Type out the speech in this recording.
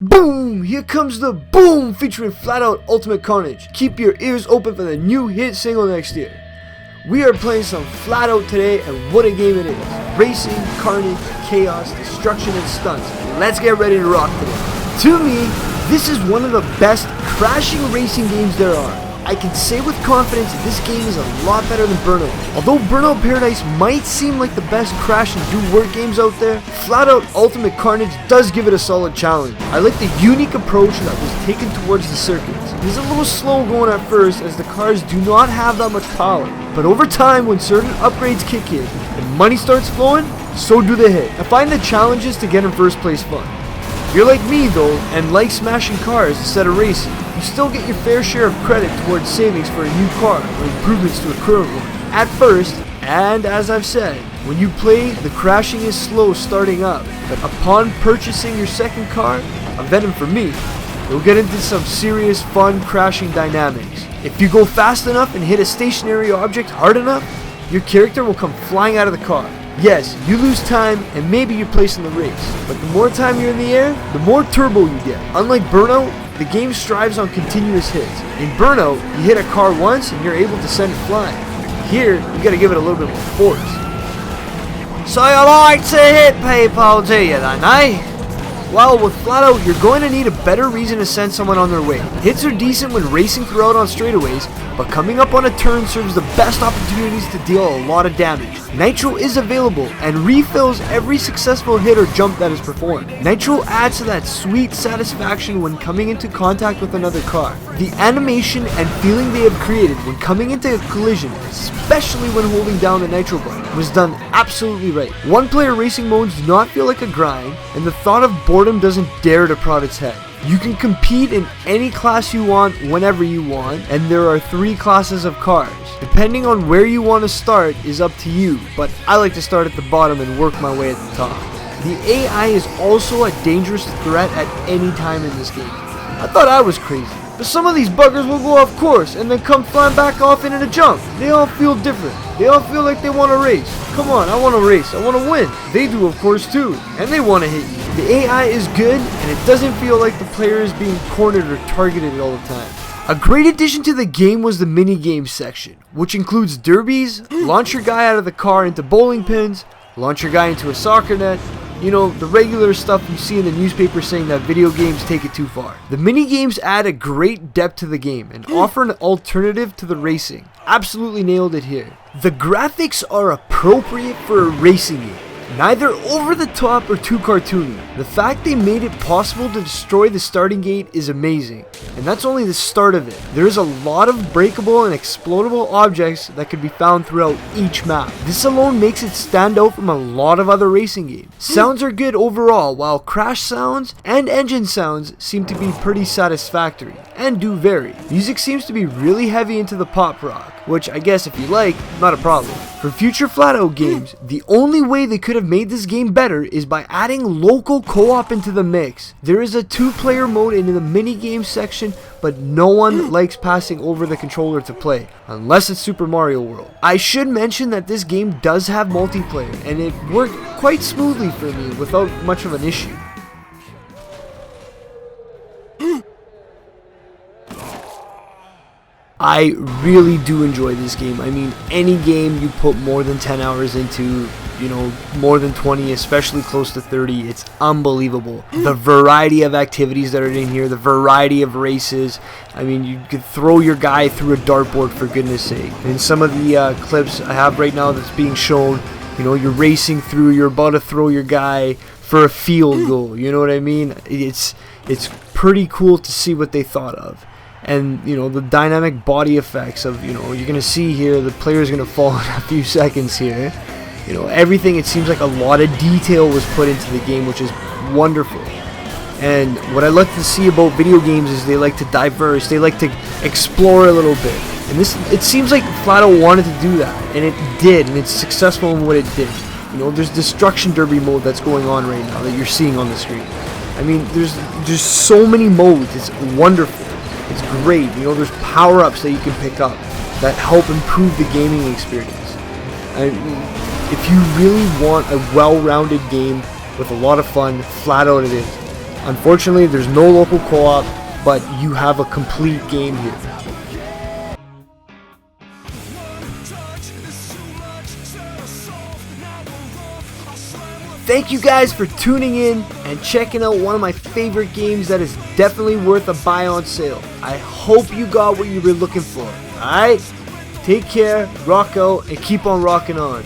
Boom! Here comes the boom featuring Flatout Ultimate Carnage. Keep your ears open for the new hit single next year. We are playing some Flatout today, and what a game it is. Racing, carnage, chaos, destruction, and stunts. Let's get ready to rock today. To me, this is one of the best crashing racing games there are. I can say with confidence that this game is a lot better than Burnout. Although Burnout Paradise might seem like the best crash and do work games out there, Flatout Ultimate Carnage does give it a solid challenge. I like the unique approach that was taken towards the circuits. It is a little slow going at first as the cars do not have that much power, but over time when certain upgrades kick in and money starts flowing, so do the hit. I find the challenges to get in first place fun. If you're like me though, and like smashing cars instead of racing, you still get your fair share of credit towards savings for a new car or improvements to a current one. At first, and as I've said, when you play, the crashing is slow starting up, but upon purchasing your second car, a Venom for me, you'll get into some serious fun crashing dynamics. If you go fast enough and hit a stationary object hard enough, your character will come flying out of the car. Yes, you lose time and maybe your place in the race, but the more time you're in the air, the more turbo you get. Unlike Burnout, the game strives on continuous hits. In Burnout, you hit a car once and you're able to send it flying. Here, you gotta give it a little bit more force. So you like to hit people, do you then, eh? Well, with Flatout, you're going to need a better reason to send someone on their way. Hits are decent when racing throughout on straightaways, but coming up on a turn serves the best opportunities to deal a lot of damage. Nitro is available and refills every successful hit or jump that is performed. Nitro adds to that sweet satisfaction when coming into contact with another car. The animation and feeling they have created when coming into a collision, especially when holding down the Nitro button, was done absolutely right. One-player racing modes do not feel like a grind, and the thought of boredom doesn't dare to prod its head. You can compete in any class you want whenever you want, and there are 3 classes of cars. Depending on where you want to start is up to you, but I like to start at the bottom and work my way at the top. The AI is also a dangerous threat at any time in this game. I thought I was crazy, but some of these buggers will go off course and then come flying back off into the jump. They all feel different. They all feel like they want to race. Come on, I want to race. I want to win. They do, of course, too, and they want to hit you. The AI is good, and it doesn't feel like the player is being cornered or targeted all the time. A great addition to the game was the mini-games section, which includes derbies, launch your guy out of the car into bowling pins, launch your guy into a soccer net, you know, the regular stuff you see in the newspaper saying that video games take it too far. The mini-games add a great depth to the game and offer an alternative to the racing. Absolutely nailed it here. The graphics are appropriate for a racing game. Neither over the top or too cartoony. The fact they made it possible to destroy the starting gate is amazing, and that's only the start of it. There is a lot of breakable and explodable objects that can be found throughout each map. This alone makes it stand out from a lot of other racing games. Sounds are good overall, while crash sounds and engine sounds seem to be pretty satisfactory, and do vary. Music seems to be really heavy into the pop rock, which I guess if you like, not a problem. For future Flatout games, the only way they could have made this game better is by adding local co-op into the mix. There is a 2-player mode in the mini-game section, but no one likes passing over the controller to play, unless it's Super Mario World. I should mention that this game does have multiplayer, and it worked quite smoothly for me without much of an issue. I really do enjoy this game. I mean, any game you put more than 10 hours into, you know, more than 20, especially close to 30, it's unbelievable. The variety of activities that are in here, the variety of races. I mean, you could throw your guy through a dartboard, for goodness sake. In some of the clips I have right now that's being shown, you know, you're racing through, you're about to throw your guy for a field goal, you know what I mean? It's pretty cool to see what they thought of. And, you know, the dynamic body effects of, you know, you're going to see here, the player's going to fall in a few seconds here. You know, everything, it seems like a lot of detail was put into the game, which is wonderful. And what I like to see about video games is they like to diverse, they like to explore a little bit. And this, it seems like Flatout wanted to do that, and it did, and it's successful in what it did. You know, there's Destruction Derby mode that's going on right now that you're seeing on the screen. I mean, there's so many modes, it's wonderful. It's great. You know, there's power-ups that you can pick up that help improve the gaming experience. And if you really want a well-rounded game with a lot of fun, Flatout it is. Unfortunately, there's no local co-op, but you have a complete game here. Thank you guys for tuning in and checking out one of my favorite games that is definitely worth a buy on sale. I hope you got what you were looking for. Alright? Take care, rock out, and keep on rocking on.